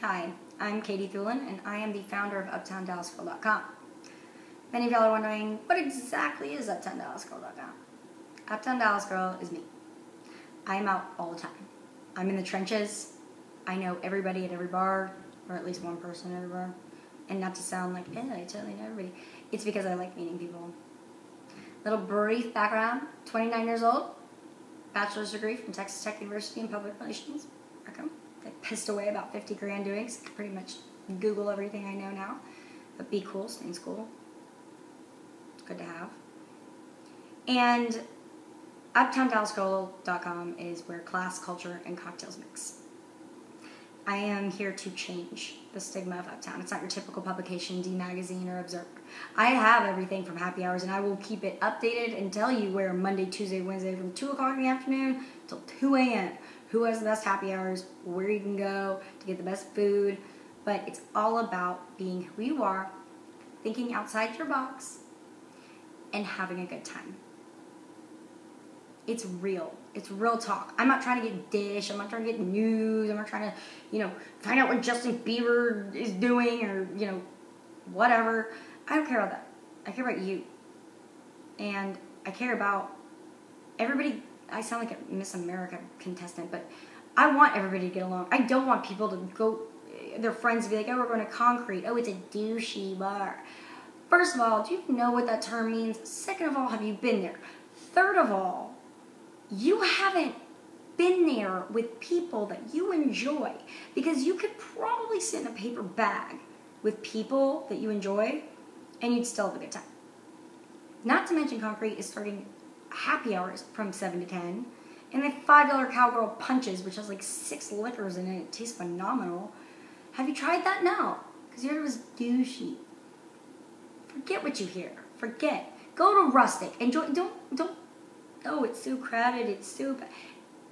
Hi, I'm Katie Thulin, and I am the founder of UptownDallasGirl.com. Many of y'all are wondering, what exactly is UptownDallasGirl.com? Uptown Dallas Girl is me. I am out all the time. I'm in the trenches. I know everybody at every bar, or at least one person at every bar. And not to sound like, I totally know everybody. It's because I like meeting people. Little brief background, 29 years old, bachelor's degree from Texas Tech University in Public Relations. I pissed away about 50 grand doing, so I can pretty much Google everything I know now. But be cool, stay in school. It's good to have. And UptownDallasGirl.com is where class, culture, and cocktails mix. I am here to change the stigma of Uptown. It's not your typical publication, D Magazine, or Observer. I have everything from happy hours, and I will keep it updated and tell you where Monday, Tuesday, Wednesday from 2 o'clock in the afternoon till 2 a.m. Who has the best happy hours, where you can go to get the best food. But it's all about being who you are, thinking outside your box, and having a good time. It's real. It's real talk. I'm not trying to get dish. I'm not trying to get news. I'm not trying to, find out what Justin Bieber is doing or, whatever. I don't care about that. I care about you. And I care about everybody. I sound like a Miss America contestant, but I want everybody to get along. I don't want people to go, their friends to be like, oh, we're going to Concrete. Oh, it's a douchey bar. First of all, do you know what that term means? Second of all, have you been there? Third of all, you haven't been there with people that you enjoy, because you could probably sit in a paper bag with people that you enjoy and you'd still have a good time. Not to mention Concrete is starting happy hours from 7 to 10, and the $5 Cowgirl Punches, which has like 6 liquors in it. It tastes phenomenal. Have you tried that? No, because you heard it was douchey. Forget what you hear. Forget. Go to Rustic. Enjoy. Don't. Oh, it's so crowded. It's so bad.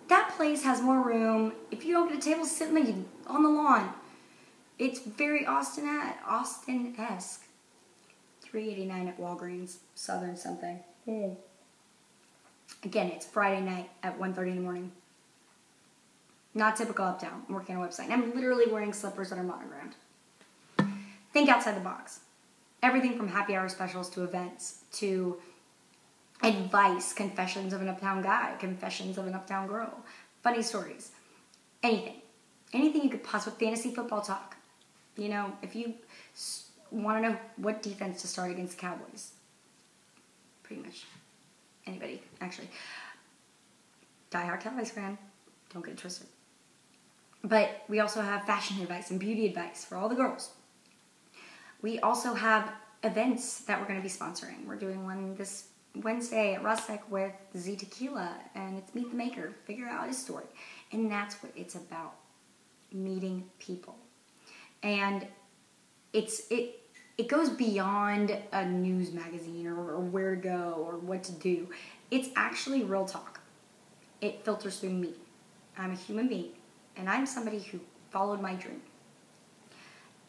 That place has more room. If you don't get a table, sit on the lawn. It's very Austin-esque. $3.89 at Walgreens, Southern something. Again, it's Friday night at 1:30 in the morning. Not typical Uptown. I'm working on a website. I'm literally wearing slippers that are monogrammed. Think outside the box. Everything from happy hour specials to events to advice, confessions of an Uptown guy, confessions of an Uptown girl, funny stories, anything. Anything you could possibly, fantasy football talk. If you want to know what defense to start against the Cowboys. Pretty much anybody, actually. Die-hard Cowboys fan. Don't get it twisted. But we also have fashion advice and beauty advice for all the girls. We also have events that we're going to be sponsoring. We're doing one this Wednesday at Rustic with Z Tequila, and it's Meet the Maker, figure out his story. And that's what it's about, meeting people. And it goes beyond a news magazine or where to go or what to do. It's actually real talk. It filters through me. I'm a human being, and I'm somebody who followed my dream.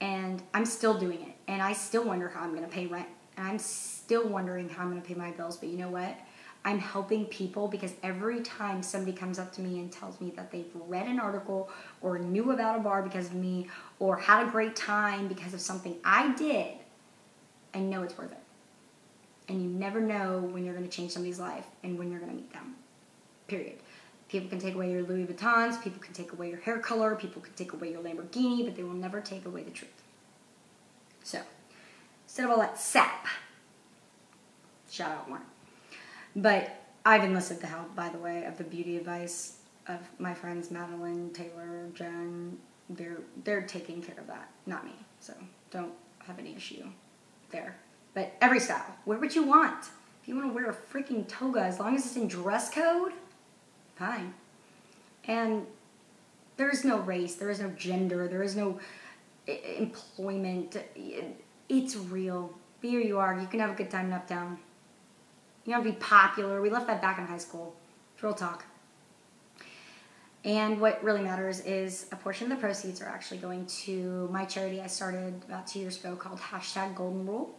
And I'm still doing it, and I still wonder how I'm going to pay rent. And I'm still wondering how I'm going to pay my bills, but you know what? I'm helping people, because every time somebody comes up to me and tells me that they've read an article or knew about a bar because of me or had a great time because of something I did, I know it's worth it. And you never know when you're going to change somebody's life and when you're going to meet them. Period. People can take away your Louis Vuittons, people can take away your hair color, people can take away your Lamborghini, but they will never take away the truth. So, instead of all that sap, shout out more. But I've enlisted the help, by the way, of the beauty advice of my friends Madeline, Taylor, Jen. They're taking care of that, not me. So don't have any issue there. But every style, wear what you want. If you want to wear a freaking toga, as long as it's in dress code, fine. And there is no race, there is no gender, there is no employment. It's real. Be who you are. You can have a good time in Uptown. You don't have to be popular. We left that back in high school. It's real talk. And what really matters is a portion of the proceeds are actually going to my charity I started about 2 years ago called #GoldenRule.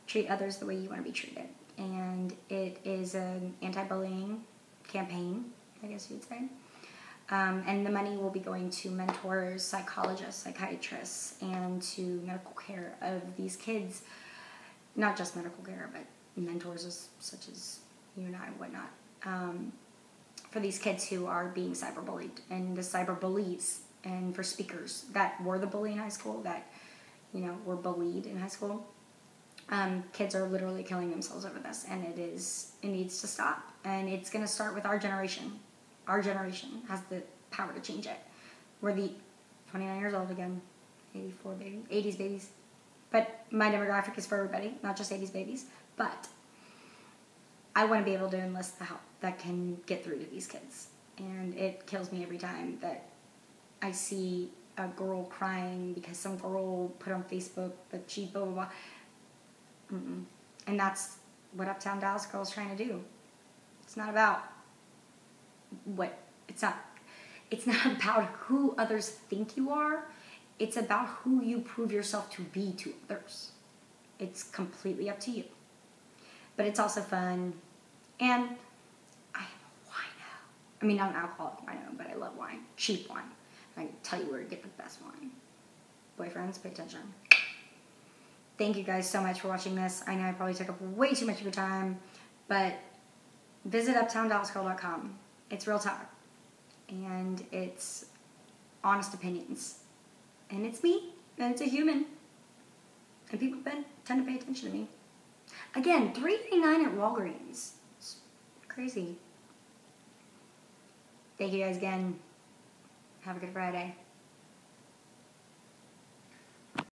Treat others the way you want to be treated. And it is an anti-bullying campaign, I guess you would say. And the money will be going to mentors, psychologists, psychiatrists, and to medical care of these kids. Not just medical care, but mentors such as you and I and whatnot. For these kids who are being cyberbullied, and the cyberbullies, and for speakers that were the bully in high school, that, were bullied in high school. Kids are literally killing themselves over this, and it needs to stop. And it's going to start with our generation. Our generation has the power to change it. We're the 29 years old again, 84 baby, 80s babies. But my demographic is for everybody, not just 80s babies. But I want to be able to enlist the help that can get through to these kids. And it kills me every time that I see a girl crying because some girl put on Facebook that she blah, blah, blah. And that's what Uptown Dallas Girl is trying to do. It's not about it's not about who others think you are. It's about who you prove yourself to be to others. It's completely up to you. But it's also fun. And I am a wino. I mean, not an alcoholic wino, but I love wine. Cheap wine. I can tell you where to get the best wine. Boyfriends, pay attention. Thank you guys so much for watching this. I know I probably took up way too much of your time, but visit uptowndallasgirl.com. It's real talk. And it's honest opinions. And it's me. And it's a human. And people tend to pay attention to me. Again, $3.99 at Walgreens. It's crazy. Thank you guys again. Have a good Friday.